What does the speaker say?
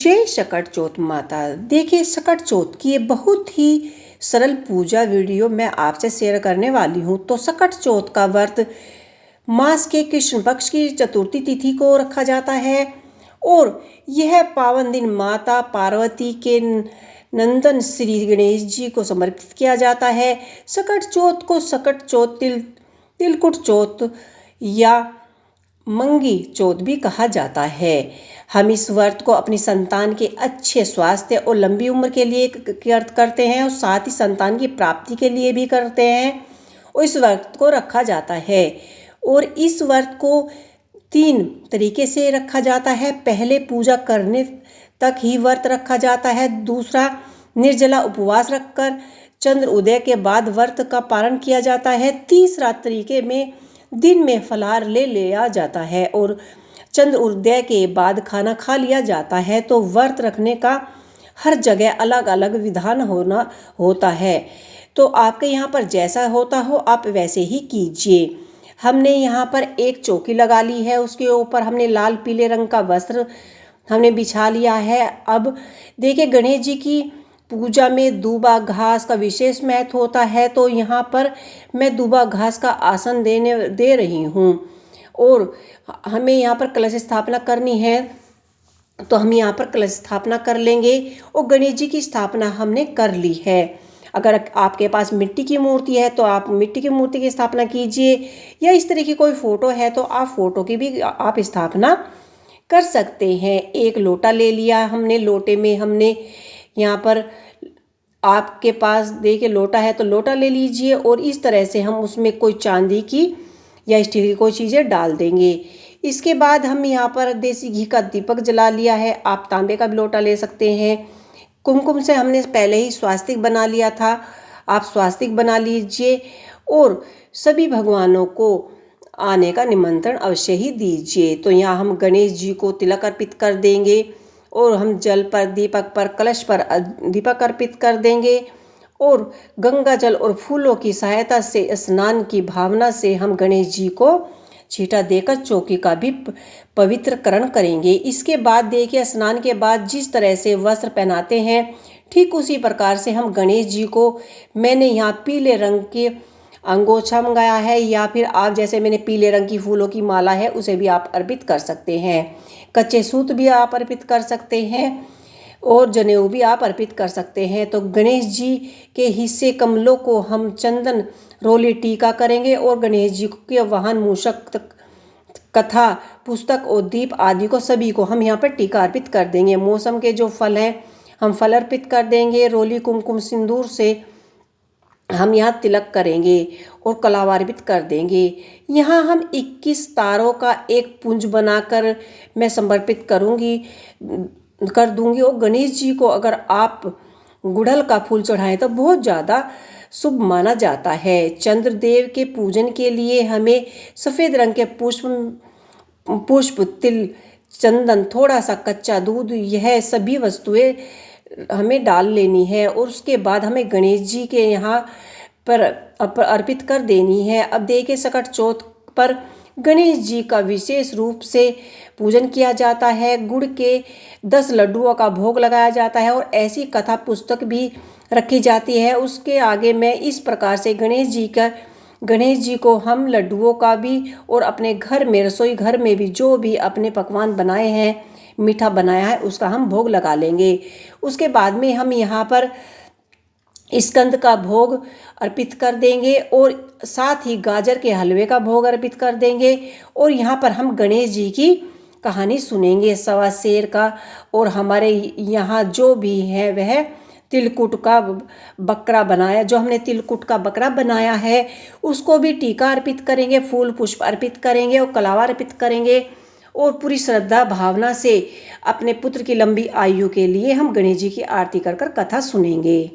जय सकट चौथ माता। देखिए, सकट चौथ की ये बहुत ही सरल पूजा वीडियो मैं आपसे शेयर करने वाली हूँ। तो सकट चौथ का व्रत मास के कृष्ण पक्ष की चतुर्थी तिथि को रखा जाता है और यह पावन दिन माता पार्वती के नंदन श्री गणेश जी को समर्पित किया जाता है। सकट चौथ को सकट चौथ, तिलकुट चौथ या मंगी चौथ भी कहा जाता है। हम इस व्रत को अपनी संतान के अच्छे स्वास्थ्य और लंबी उम्र के लिए करते हैं और साथ ही संतान की प्राप्ति के लिए भी करते हैं और इस व्रत को रखा जाता है। और इस व्रत को 3 तरीके से रखा जाता है। पहले पूजा करने तक ही व्रत रखा जाता है। दूसरा, निर्जला उपवास रखकर चंद्र उदय के बाद व्रत का पारण किया जाता है। तीसरा तरीके में दिन में फलाहार ले लिया जाता है और चंद्र उदय के बाद खाना खा लिया जाता है। तो व्रत रखने का हर जगह अलग अलग विधान होता है। तो आपके यहाँ पर जैसा होता हो आप वैसे ही कीजिए। हमने यहाँ पर एक चौकी लगा ली है, उसके ऊपर हमने लाल पीले रंग का वस्त्र हमने बिछा लिया है। अब देखिए, गणेश जी की पूजा में दूबा घास का विशेष महत्व होता है। तो यहाँ पर मैं दूबा घास का आसन दे रही हूँ और हमें यहाँ पर कलश स्थापना करनी है। तो हम यहाँ पर कलश स्थापना कर लेंगे और गणेश जी की स्थापना हमने कर ली है। अगर आपके पास मिट्टी की मूर्ति है तो आप मिट्टी की मूर्ति की स्थापना कीजिए, या इस तरह की कोई फ़ोटो है तो आप फ़ोटो की भी आप स्थापना कर सकते हैं। एक लोटा ले लिया हमने, लोटे में हमने यहाँ पर, आपके पास देखिए लोटा है तो लोटा ले लीजिए और इस तरह से हम उसमें कोई चांदी की या स्टील की कोई चीज़ें डाल देंगे। इसके बाद हम यहाँ पर देसी घी का दीपक जला लिया है। आप तांबे का भी लोटा ले सकते हैं। कुमकुम से हमने पहले ही स्वास्तिक बना लिया था, आप स्वास्तिक बना लीजिए और सभी भगवानों को आने का निमंत्रण अवश्य ही दीजिए। तो यहाँ हम गणेश जी को तिलक अर्पित कर देंगे और हम जल पर, दीपक पर, कलश पर दीपक अर्पित कर देंगे और गंगा जल और फूलों की सहायता से स्नान की भावना से हम गणेश जी को छींटा देकर चौकी का भी पवित्रकरण करेंगे। इसके बाद देखिए, स्नान के बाद जिस तरह से वस्त्र पहनाते हैं ठीक उसी प्रकार से हम गणेश जी को, मैंने यहाँ पीले रंग के अंगोछा मंगाया है, या फिर आप जैसे मैंने पीले रंग की फूलों की माला है उसे भी आप अर्पित कर सकते हैं। कच्चे सूत भी आप अर्पित कर सकते हैं और जनेऊ भी आप अर्पित कर सकते हैं। तो गणेश जी के हिस्से कमलों को हम चंदन रोली टीका करेंगे और गणेश जी के वाहन मूषक, कथा पुस्तक और दीप आदि को सभी को हम यहाँ पर टीका अर्पित कर देंगे। मौसम के जो फल हैं हम फल अर्पित कर देंगे। रोली कुमकुम सिंदूर से हम यहाँ तिलक करेंगे और कलावा अर्पित कर देंगे। यहाँ हम 21 तारों का एक पुंज बनाकर मैं समर्पित कर दूंगी और गणेश जी को अगर आप गुड़हल का फूल चढ़ाएं तो बहुत ज़्यादा शुभ माना जाता है। चंद्रदेव के पूजन के लिए हमें सफ़ेद रंग के पुष्प, तिल, चंदन, थोड़ा सा कच्चा दूध, यह सभी वस्तुएं हमें डाल लेनी है और उसके बाद हमें गणेश जी के यहाँ पर अर्पित कर देनी है। अब देखिए, सकट चौथ पर गणेश जी का विशेष रूप से पूजन किया जाता है। गुड़ के 10 लड्डुओं का भोग लगाया जाता है और ऐसी कथा पुस्तक भी रखी जाती है। उसके आगे मैं इस प्रकार से गणेश जी को हम लड्डुओं का भी और अपने घर में, रसोई घर में भी जो भी अपने पकवान बनाए हैं, मीठा बनाया है, उसका हम भोग लगा लेंगे। उसके बाद में हम यहाँ पर स्कंद का भोग अर्पित कर देंगे और साथ ही गाजर के हलवे का भोग अर्पित कर देंगे और यहाँ पर हम गणेश जी की कहानी सुनेंगे, सवा शेर का। और हमारे यहाँ जो भी है वह तिलकुट का बकरा बनाया, जो हमने तिलकुट का बकरा बनाया है उसको भी टीका अर्पित करेंगे, फूल पुष्प अर्पित करेंगे और कलावा अर्पित करेंगे और पूरी श्रद्धा भावना से अपने पुत्र की लंबी आयु के लिए हम गणेश जी की आरती कर कथा सुनेंगे।